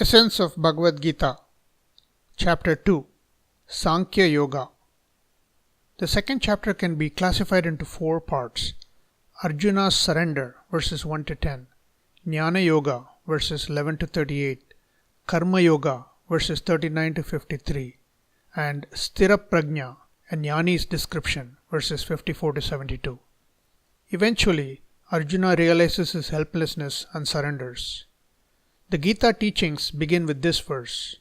Essence of Bhagavad Gita, Chapter 2, Sankhya Yoga. The second chapter can be classified into four parts: Arjuna's surrender, verses 1 to 10, Jnana Yoga, verses 11 to 38, Karma Yoga, verses 39 to 53, and Sthira Prajna, a Jnani's description, verses 54 to 72. Eventually, Arjuna realizes his helplessness and surrenders. The Gita teachings begin with this verse.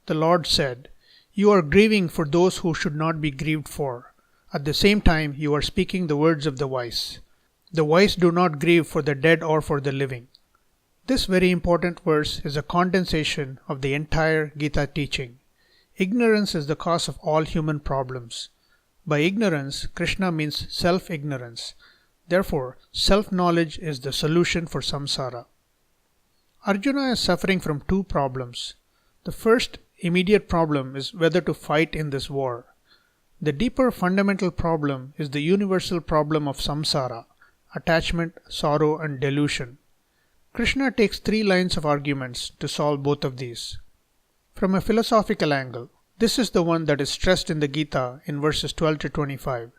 The Lord said, "You are grieving for those who should not be grieved for. At the same time, you are speaking the words of the wise. The wise do not grieve for the dead or for the living." This very important verse is a condensation of the entire Gita teaching. Ignorance is the cause of all human problems. By ignorance, Krishna means self-ignorance. Therefore, self-knowledge is the solution for samsara. Arjuna is suffering from two problems. The first immediate problem is whether to fight in this war. The deeper fundamental problem is the universal problem of samsara, attachment, sorrow, and delusion. Krishna takes three lines of arguments to solve both of these. From a philosophical angle, this is the one that is stressed in the Gita in verses 12 to 25.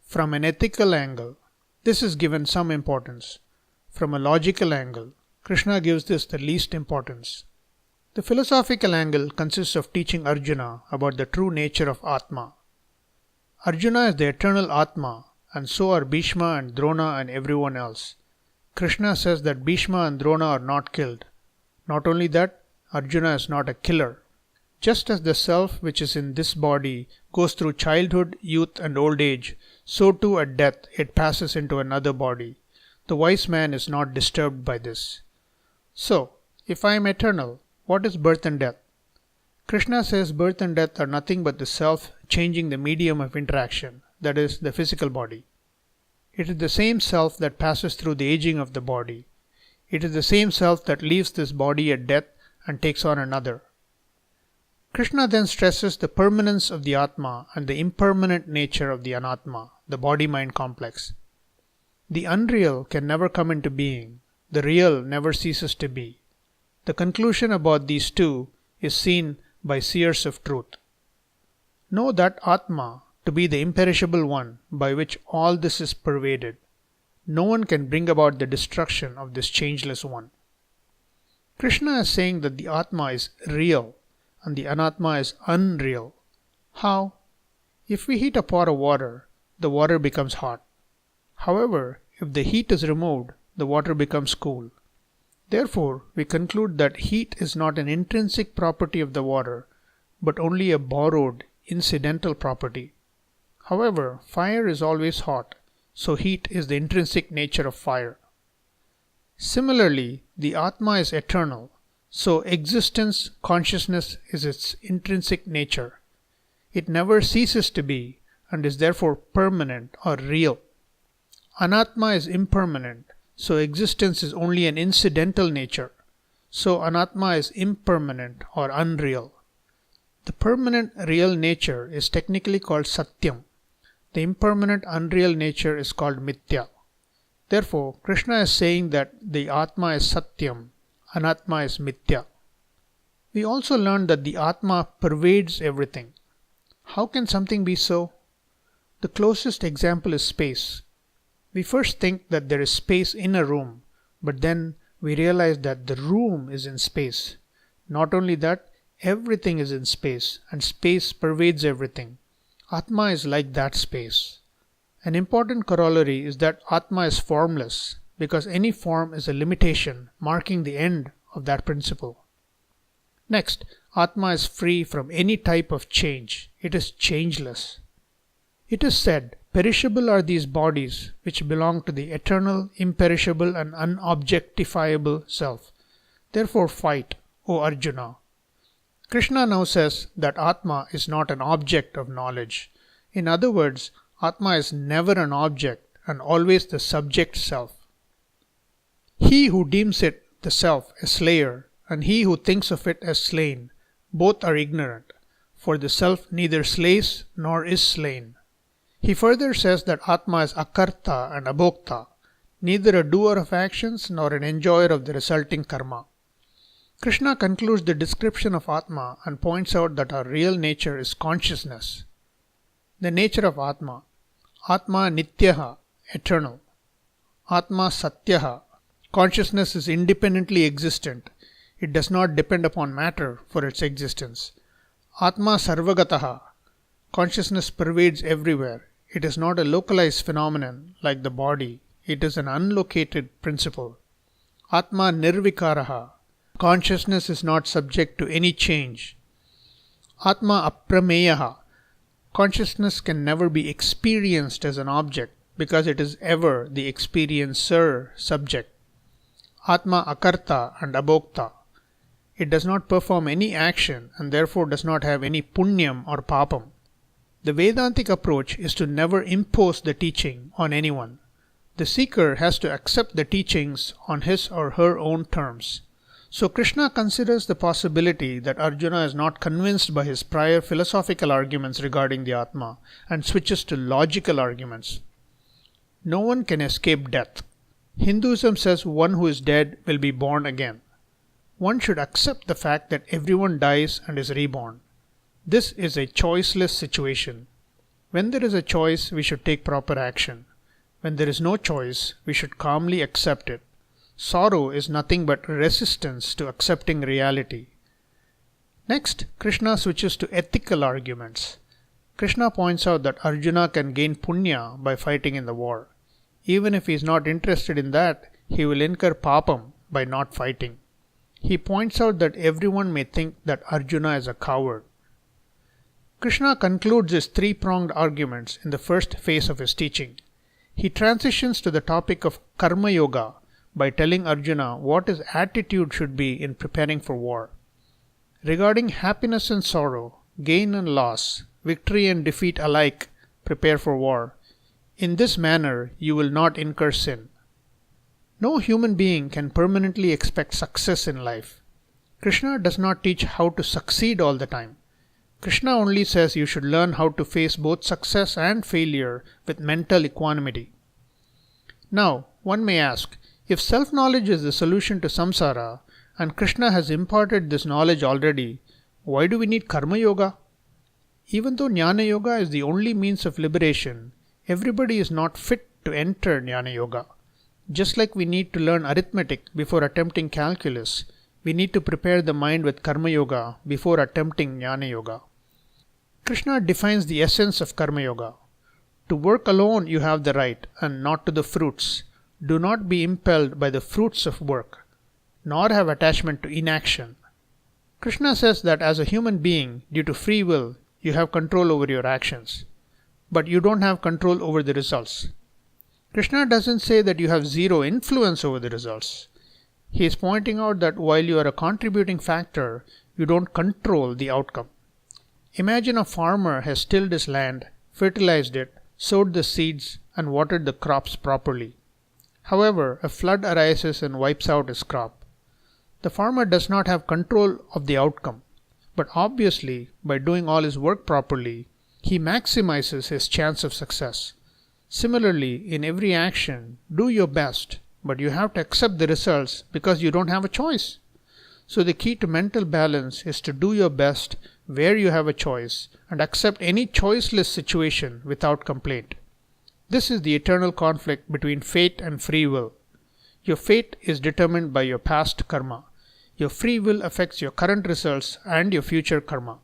From an ethical angle, this is given some importance. From a logical angle, Krishna gives this the least importance. The philosophical angle consists of teaching Arjuna about the true nature of Atma. Arjuna is the eternal Atma, and so are Bhishma and Drona and everyone else. Krishna says that Bhishma and Drona are not killed. Not only that, Arjuna is not a killer. Just as the self which is in this body goes through childhood, youth and old age, so too at death it passes into another body. The wise man is not disturbed by this. So, if I am eternal, what is birth and death? Krishna says birth and death are nothing but the self changing the medium of interaction, that is, the physical body. It is the same self that passes through the aging of the body. It is the same self that leaves this body at death and takes on another. Krishna then stresses the permanence of the Atma and the impermanent nature of the Anatma, the body-mind complex. The unreal can never come into being. The real never ceases to be. The conclusion about these two is seen by seers of truth. Know that Atma to be the imperishable one by which all this is pervaded. No one can bring about the destruction of this changeless one. Krishna is saying that the Atma is real and the Anatma is unreal. How? If we heat a pot of water, the water becomes hot. However, if the heat is removed, the water becomes cool. Therefore, we conclude that heat is not an intrinsic property of the water, but only a borrowed, incidental property. However, fire is always hot, so heat is the intrinsic nature of fire. Similarly, the Atma is eternal, so existence, consciousness is its intrinsic nature. It never ceases to be and is therefore permanent or real. Anatma is impermanent, so existence is only an incidental nature. So Anatma is impermanent or unreal. The permanent real nature is technically called Satyam. The impermanent unreal nature is called Mithya. Therefore, Krishna is saying that the Atma is Satyam, Anatma is Mithya. We also learned that the Atma pervades everything. How can something be so? The closest example is space. We first think that there is space in a room, but then we realize that the room is in space. Not only that, everything is in space, and space pervades everything. Atma is like that space. An important corollary is that Atma is formless, because any form is a limitation marking the end of that principle. Next, Atma is free from any type of change. It is changeless. It is said, "Perishable are these bodies which belong to the eternal, imperishable and unobjectifiable self. Therefore fight, O Arjuna." Krishna now says that Atma is not an object of knowledge. In other words, Atma is never an object and always the subject self. He who deems it, the self, a slayer, and he who thinks of it as slain, both are ignorant, for the self neither slays nor is slain. He further says that Atma is akarta and abhokta, neither a doer of actions nor an enjoyer of the resulting karma. Krishna concludes the description of Atma and points out that our real nature is consciousness. The nature of Atma. Atma Nityaha, eternal. Atma Satyaha. Consciousness is independently existent. It does not depend upon matter for its existence. Atma Sarvagataha. Consciousness pervades everywhere. It is not a localized phenomenon like the body. It is an unlocated principle. Atma Nirvikaraha. Consciousness is not subject to any change. Atma Aprameyaha. Consciousness can never be experienced as an object because it is ever the experiencer subject. Atma Akarta and Abhokta. It does not perform any action and therefore does not have any punyam or papam. The Vedantic approach is to never impose the teaching on anyone. The seeker has to accept the teachings on his or her own terms. So Krishna considers the possibility that Arjuna is not convinced by his prior philosophical arguments regarding the Atma and switches to logical arguments. No one can escape death. Hinduism says one who is dead will be born again. One should accept the fact that everyone dies and is reborn. This is a choiceless situation. When there is a choice, we should take proper action. When there is no choice, we should calmly accept it. Sorrow is nothing but resistance to accepting reality. Next, Krishna switches to ethical arguments. Krishna points out that Arjuna can gain punya by fighting in the war. Even if he is not interested in that, he will incur papam by not fighting. He points out that everyone may think that Arjuna is a coward. Krishna concludes his three-pronged arguments in the first phase of his teaching. He transitions to the topic of Karma Yoga by telling Arjuna what his attitude should be in preparing for war. Regarding happiness and sorrow, gain and loss, victory and defeat alike, prepare for war. In this manner, you will not incur sin. No human being can permanently expect success in life. Krishna does not teach how to succeed all the time. Krishna only says you should learn how to face both success and failure with mental equanimity. Now, one may ask, if self-knowledge is the solution to samsara, and Krishna has imparted this knowledge already, why do we need Karma Yoga? Even though Jnana Yoga is the only means of liberation, everybody is not fit to enter Jnana Yoga. Just like we need to learn arithmetic before attempting calculus, we need to prepare the mind with Karma Yoga before attempting Jnana Yoga. Krishna defines the essence of Karma Yoga. To work alone you have the right, and not to the fruits. Do not be impelled by the fruits of work, nor have attachment to inaction. Krishna says that as a human being, due to free will, you have control over your actions, but you don't have control over the results. Krishna doesn't say that you have zero influence over the results. He is pointing out that while you are a contributing factor, you don't control the outcome. Imagine a farmer has tilled his land, fertilized it, sowed the seeds, and watered the crops properly. However, a flood arises and wipes out his crop. The farmer does not have control of the outcome, but obviously, by doing all his work properly, he maximizes his chance of success. Similarly, in every action, do your best, but you have to accept the results because you don't have a choice. So the key to mental balance is to do your best where you have a choice and accept any choiceless situation without complaint. This is the eternal conflict between fate and free will. Your fate is determined by your past karma. Your free will affects your current results and your future karma.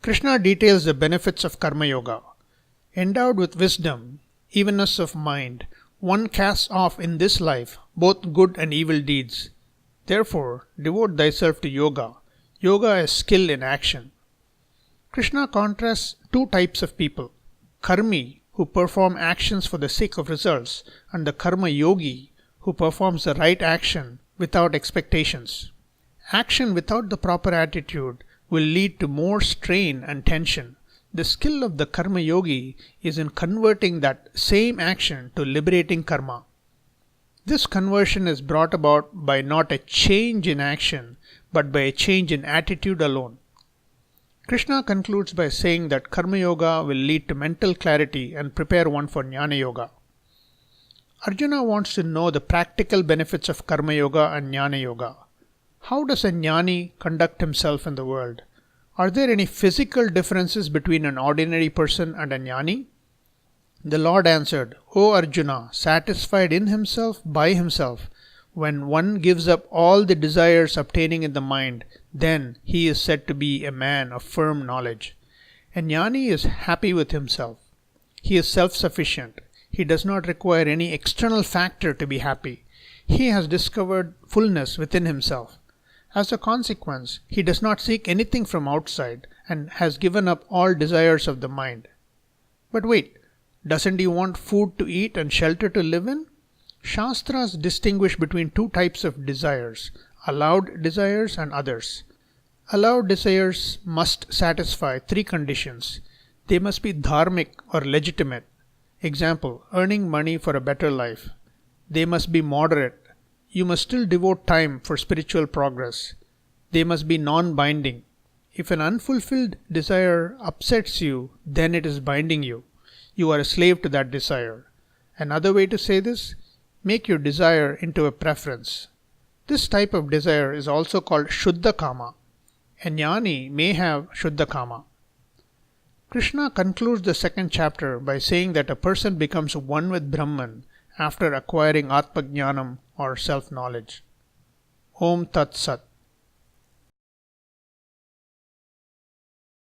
Krishna details the benefits of Karma Yoga. Endowed with wisdom, evenness of mind, one casts off in this life both good and evil deeds. Therefore, devote thyself to yoga. Yoga is skill in action. Krishna contrasts two types of people: karmi, who perform actions for the sake of results, and the karma yogi, who performs the right action without expectations. Action without the proper attitude will lead to more strain and tension. The skill of the karma yogi is in converting that same action to liberating karma. This conversion is brought about by not a change in action, but by a change in attitude alone. Krishna concludes by saying that Karma Yoga will lead to mental clarity and prepare one for Jnana Yoga. Arjuna wants to know the practical benefits of Karma Yoga and Jnana Yoga. How does a jnani conduct himself in the world? Are there any physical differences between an ordinary person and a jnani? The Lord answered, O Arjuna, satisfied in himself by himself, when one gives up all the desires obtaining in the mind, then he is said to be a man of firm knowledge. A jnani is happy with himself. He is self-sufficient. He does not require any external factor to be happy. He has discovered fullness within himself. As a consequence, he does not seek anything from outside and has given up all desires of the mind. But wait, doesn't he want food to eat and shelter to live in? Shastras distinguish between two types of desires, allowed desires and others. Allowed desires must satisfy three conditions. They must be dharmic or legitimate. Example, earning money for a better life. They must be moderate. You must still devote time for spiritual progress. They must be non-binding. If an unfulfilled desire upsets you, then it is binding you. You are a slave to that desire. Another way to say this, make your desire into a preference. This type of desire is also called Shuddha Kama. A jnani may have Shuddha Kama. Krishna concludes the second chapter by saying that a person becomes one with Brahman after acquiring Atma Jnanam or self-knowledge. Om Tat Sat.